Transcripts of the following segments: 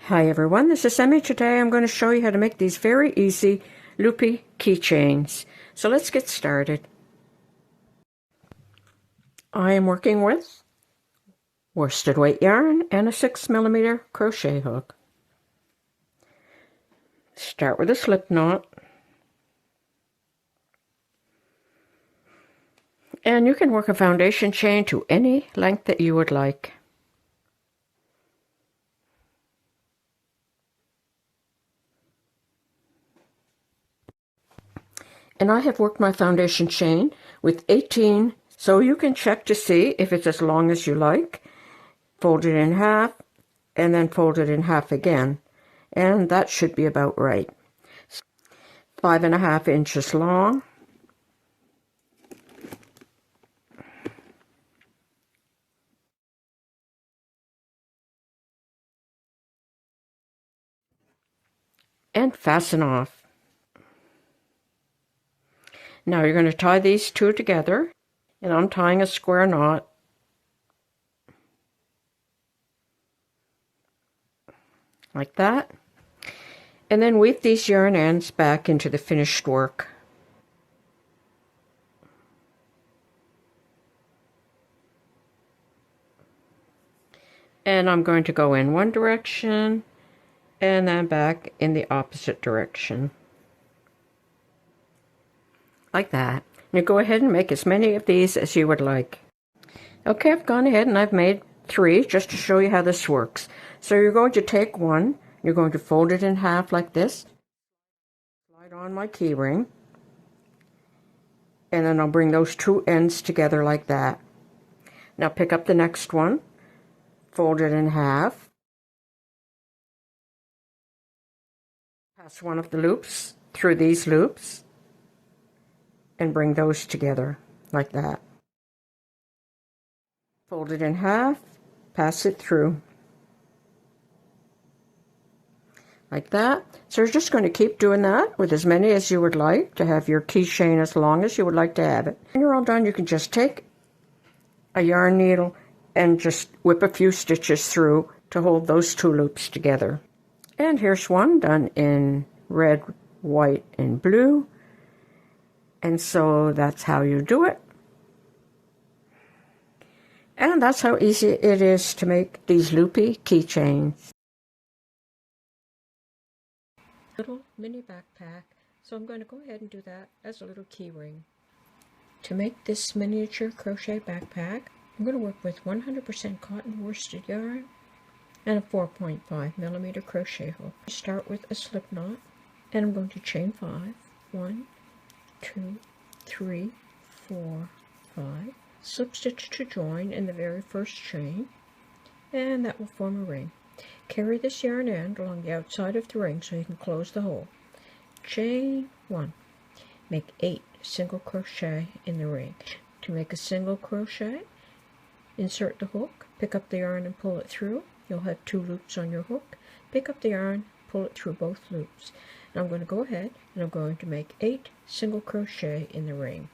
Hi everyone, this is Emmy. Today I'm going to show you how to make these very easy loopy keychains. So let's get started. I am working with worsted weight yarn and a 6mm crochet hook. Start with a slip knot. And you can work a foundation chain to any length that you would like. And I have worked my foundation chain with 18, so you can check to see if it's as long as you like. Fold it in half and then fold it in half again, and that should be about right. 5.5 inches long. And fasten off. Now you're going to tie these two together, and I'm tying a square knot. Like that. And then weave these yarn ends back into the finished work. And I'm going to go in one direction and then back in the opposite direction. Like that. You go ahead and make as many of these as you would like. Okay, I've gone ahead and I've made 3 just to show you how this works. So you're going to take one, you're going to fold it in half like this, slide on my key ring, and then I'll bring those two ends together like that. Now pick up the next one, fold it in half, pass one of the loops through these loops, and bring those together like that. Fold it in half, pass it through. Like that. So you're just going to keep doing that with as many as you would like to have your keychain as long as you would like to have it. When you're all done, you can just take a yarn needle and just whip a few stitches through to hold those two loops together. And here's one done in red, white, and blue. And so that's how you do it. And that's how easy it is to make these loopy keychains. Little mini backpack, so I'm going to go ahead and do that as a little key ring. To make this miniature crochet backpack, I'm going to work with 100% cotton worsted yarn and a 4.5mm crochet hook. Start with a slip knot, and I'm going to chain 5. 1, 2, 3, 4, 5. Slip stitch to join in the very first chain, and that will form a ring. Carry this yarn end along the outside of the ring so you can close the hole. Chain 1. Make 8 single crochet in the ring. To make a single crochet, insert the hook, pick up the yarn and pull it through. You'll have 2 loops on your hook. Pick up the yarn, pull it through both loops. Now I'm going to go ahead and I'm going to make 8 single crochet in the ring.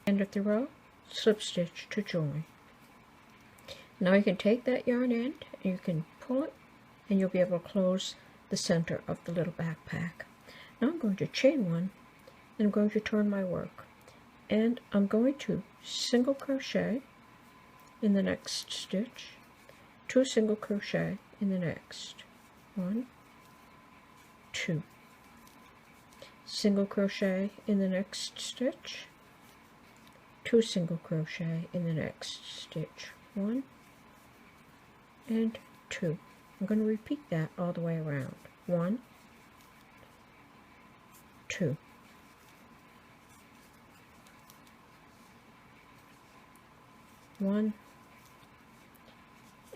End of the row, slip stitch to join. Now you can take that yarn end and you can pull it, and you'll be able to close the center of the little backpack. Now I'm going to chain 1 and I'm going to turn my work, and I'm going to single crochet in the next stitch, 2 single crochet in the next, 1, 2, single crochet in the next stitch, 2 single crochet in the next stitch, 1 and 2. I'm going to repeat that all the way around. 1, 2. 1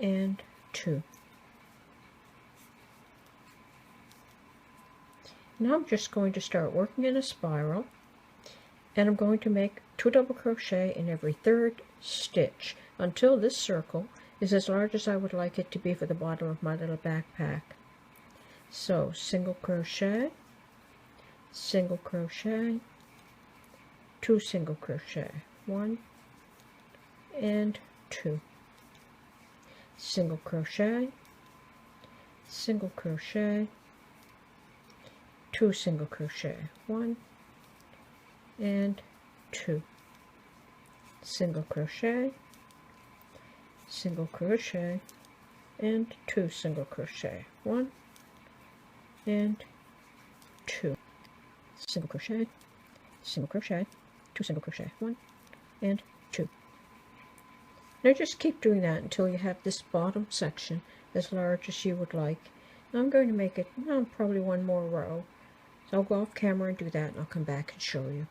and 2. Now I'm just going to start working in a spiral, and I'm going to make 2 double crochet in every 3rd stitch until this circle is as large as I would like it to be for the bottom of my little backpack. So single crochet, 2 single crochet, 1 and 2. single crochet, single crochet, 2 single crochet, 1 and 2, single crochet, single crochet, and 2 single crochet, 1 and 2, single crochet, single crochet, 2 single crochet, 1 and 2. Now just keep doing that until you have this bottom section as large as you would like. Now I'm going to make it probably one more row. So I'll go off camera and do that, and I'll come back and show you.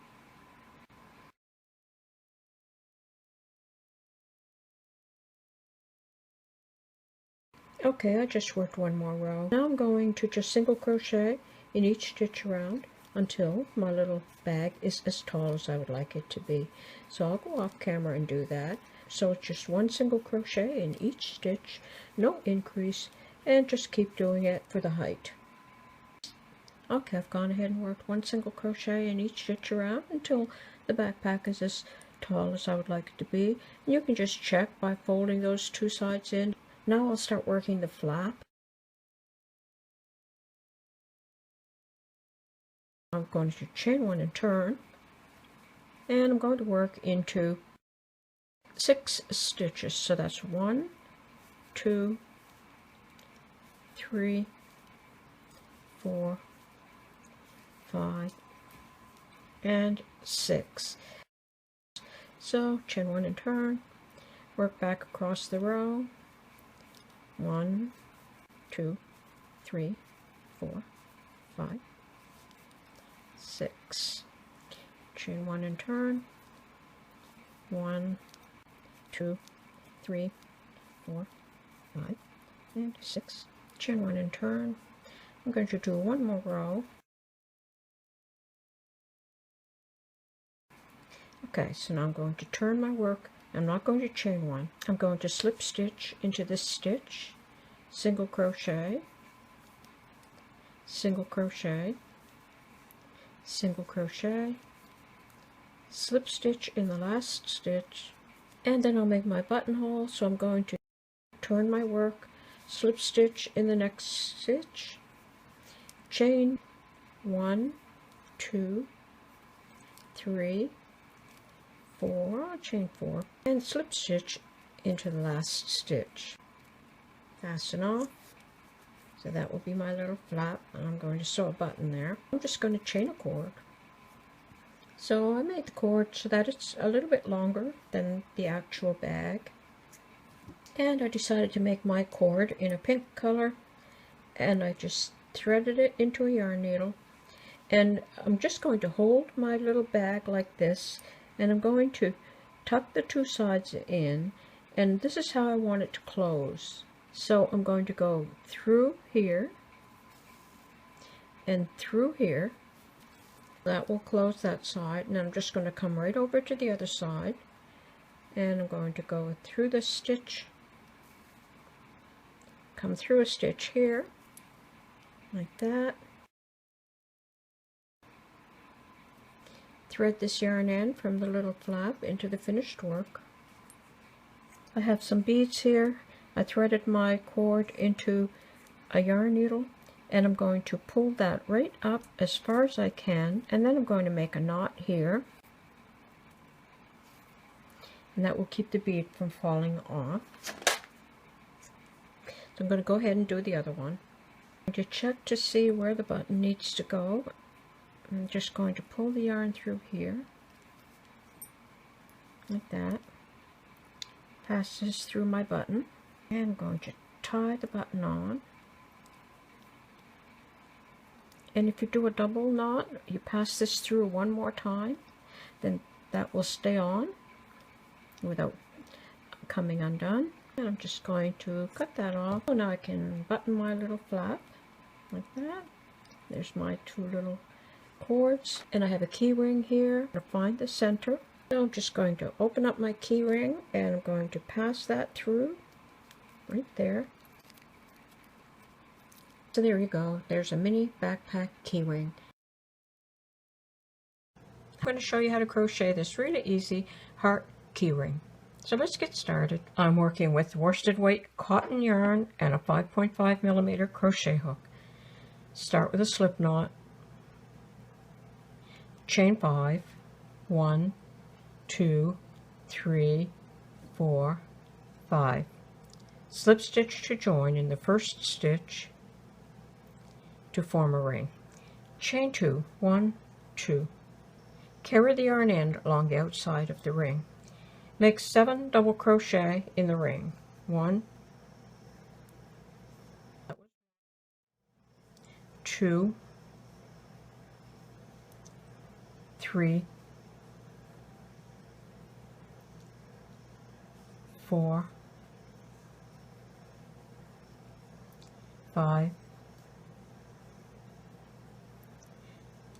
Okay, I just worked one more row. Now I'm going to just single crochet in each stitch around until my little bag is as tall as I would like it to be. So I'll go off camera and do that. So it's just 1 single crochet in each stitch, no increase, and just keep doing it for the height. Okay, I've gone ahead and worked 1 single crochet in each stitch around until the backpack is as tall as I would like it to be. And you can just check by folding those 2 sides in. Now I'll start working the flap. I'm going to chain 1 and turn, and I'm going to work into 6 stitches. So that's 1, 2, 3, 4, 5, and 6. So chain 1 and turn, work back across the row, 1, 2, 3, 4, 5, 6. Chain 1 and turn, 1, 2, 3, 4, 5, and 6. Chain 1 and turn. I'm going to do one more row. Okay, so now I'm going to turn my work. I'm not going to chain 1. I'm going to slip stitch into this stitch, single crochet, single crochet, single crochet, slip stitch in the last stitch, and then I'll make my buttonhole. So I'm going to turn my work, slip stitch in the next stitch, chain 1, 2, 3, 4, chain 4, and slip stitch into the last stitch. Fasten off. So that will be my little flap, and I'm going to sew a button there. I'm just going to chain a cord. So I made the cord so that it's a little bit longer than the actual bag. And I decided to make my cord in a pink color, and I just threaded it into a yarn needle. And I'm just going to hold my little bag like this, and I'm going to tuck the 2 sides in, and this is how I want it to close. So I'm going to go through here and through here. That will close that side, and I'm just going to come right over to the other side, and I'm going to go through this stitch, come through a stitch here like that, thread this yarn end from the little flap into the finished work. I have some beads here. I threaded my cord into a yarn needle, and I'm going to pull that right up as far as I can, and then I'm going to make a knot here, and that will keep the bead from falling off. So I'm going to go ahead and do the other one. I'm going to check to see where the button needs to go. I'm just going to pull the yarn through here like that, pass this through my button, and I'm going to tie the button on. And if you do a double knot, you pass this through one more time, then that will stay on without coming undone. And I'm just going to cut that off. So now I can button my little flap like that. There's my 2 little cords, and I have a key ring here to find the center. So I'm just going to open up my key ring, and I'm going to pass that through right there. So there you go. There's a mini backpack key ring. I'm going to show you how to crochet this really easy heart key ring. So let's get started. I'm working with worsted weight cotton yarn and a 5.5mm crochet hook. Start with a slip knot, chain 5, 1, 2, 3, 4, 5. Slip stitch to join in the first stitch to form a ring. Chain 2, 1, 2. Carry the yarn end along the outside of the ring. Make 7 double crochet in the ring. 1, 2, 3, 4, 5,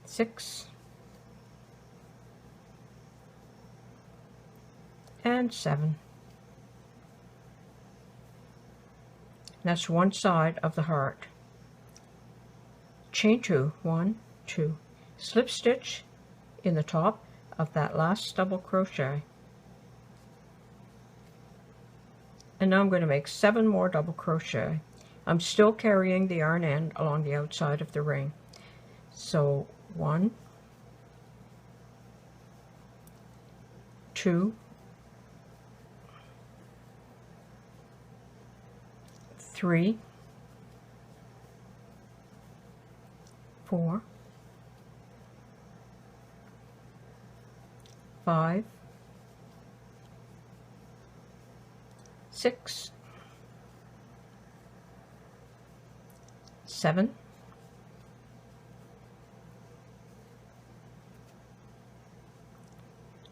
6, and 7. That's one side of the heart. Chain 2, 1, 2. Slip stitch in the top of that last double crochet. And now I'm going to make 7 more double crochet. I'm still carrying the yarn end along the outside of the ring. So 1, 2, 3, 4, 5, 6, 7,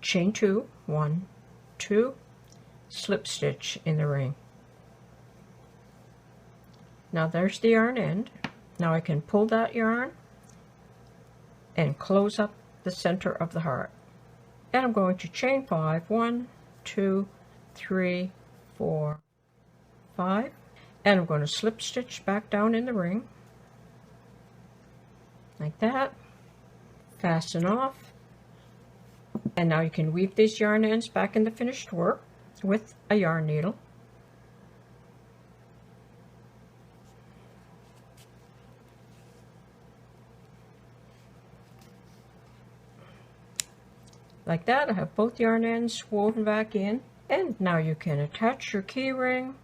2, 1, 2, slip stitch in the ring. Now there's the yarn end. Now I can pull that yarn and close up the center of the heart. And I'm going to chain 5, 1, 2, 3, 4, 5, and I'm going to slip stitch back down in the ring like that, fasten off, and now you can weave these yarn ends back in the finished work with a yarn needle. Like that. I have both yarn ends woven back in, and now you can attach your key ring,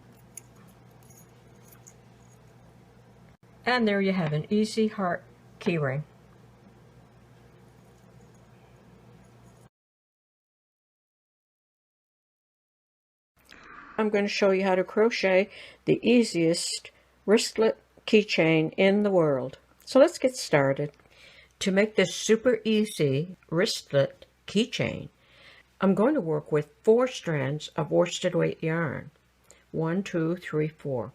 and there you have an easy heart key ring. I'm going to show you how to crochet the easiest wristlet keychain in the world. So let's get started. To make this super easy wristlet keychain, I'm going to work with 4 strands of worsted weight yarn. 1, 2, 3, 4.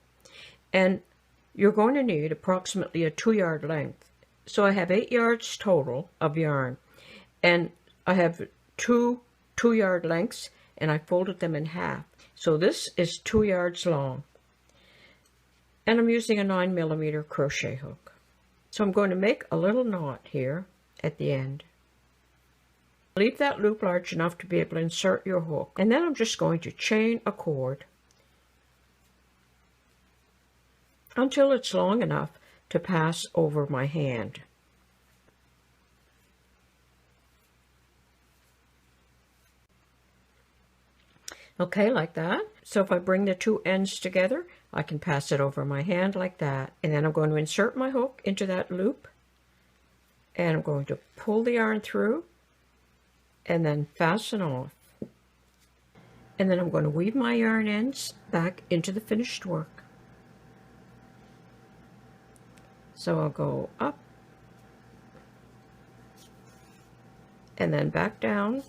And you're going to need approximately a 2-yard length. So I have 8 yards total of yarn. And I have 2 2-yard lengths, and I folded them in half. So this is 2 yards long. And I'm using a 9mm crochet hook. So I'm going to make a little knot here at the end. Leave that loop large enough to be able to insert your hook. And then I'm just going to chain a cord until it's long enough to pass over my hand. Okay, like that. So if I bring the 2 ends together, I can pass it over my hand like that. And then I'm going to insert my hook into that loop. And I'm going to pull the yarn through and then fasten off. And then I'm going to weave my yarn ends back into the finished work. So I'll go up and then back down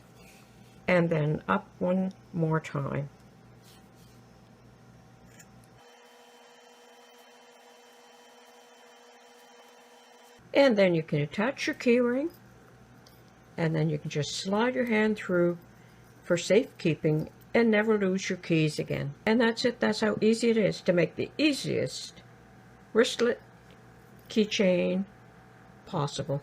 and then up one more time. And then you can attach your key ring, and then you can just slide your hand through for safekeeping and never lose your keys again. And that's it. That's how easy it is to make the easiest wristlet keychain possible.